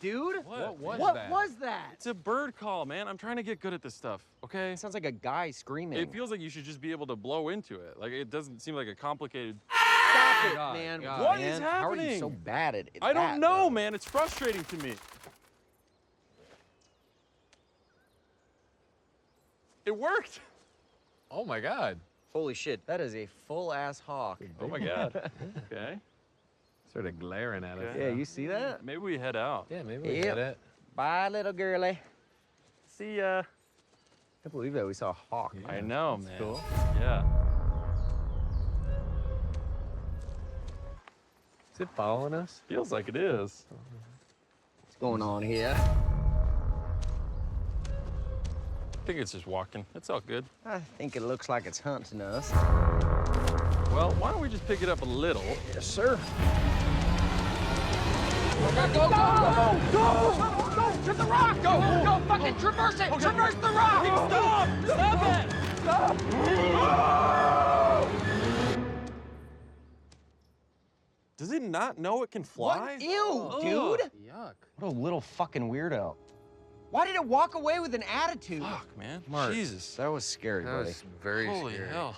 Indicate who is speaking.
Speaker 1: dude?
Speaker 2: What was that?
Speaker 1: What was that?
Speaker 3: It's a bird call, man. I'm trying to get good at this stuff, okay?
Speaker 1: It sounds like a guy screaming.
Speaker 3: It feels like you should just be able to blow into it. Like, it doesn't seem like a complicated...
Speaker 1: Stop it,
Speaker 2: God,
Speaker 1: man.
Speaker 2: God.
Speaker 3: What
Speaker 1: man?
Speaker 3: is
Speaker 1: How are you
Speaker 3: happening?
Speaker 1: so bad at it?
Speaker 3: I don't know, man. It's frustrating to me. It worked.
Speaker 2: Oh my God.
Speaker 1: Holy shit, that is a full-ass hawk.
Speaker 3: Oh my God. Okay.
Speaker 2: Sort of glaring at us.
Speaker 3: Okay.
Speaker 1: Yeah, you see that?
Speaker 3: Maybe we head out.
Speaker 2: Yeah, maybe we
Speaker 1: Yep.
Speaker 2: get it.
Speaker 1: Bye, little girly.
Speaker 3: See ya.
Speaker 1: I can't believe that we saw a hawk.
Speaker 3: I know,
Speaker 2: that's
Speaker 3: man.
Speaker 2: cool.
Speaker 3: Yeah.
Speaker 2: Is it following us?
Speaker 3: Feels like it is.
Speaker 1: What's going on here?
Speaker 3: I think it's just walking. It's all good.
Speaker 1: I think it looks like it's hunting us.
Speaker 3: Well, why don't we just pick it up a little?
Speaker 1: Yes, sir.
Speaker 4: Go! To the rock! Go! Fucking traverse it! Traverse the rock!
Speaker 3: Stop! Stop it! Stop! Does it not know it can fly?
Speaker 1: What? Ew, dude!
Speaker 2: Yuck.
Speaker 1: What a little fucking weirdo. Why did it walk away with an attitude?
Speaker 3: Fuck, man.
Speaker 2: Mark.
Speaker 3: Jesus.
Speaker 1: That was scary,
Speaker 2: That
Speaker 1: buddy.
Speaker 2: was very
Speaker 3: Holy
Speaker 2: scary.
Speaker 3: hell.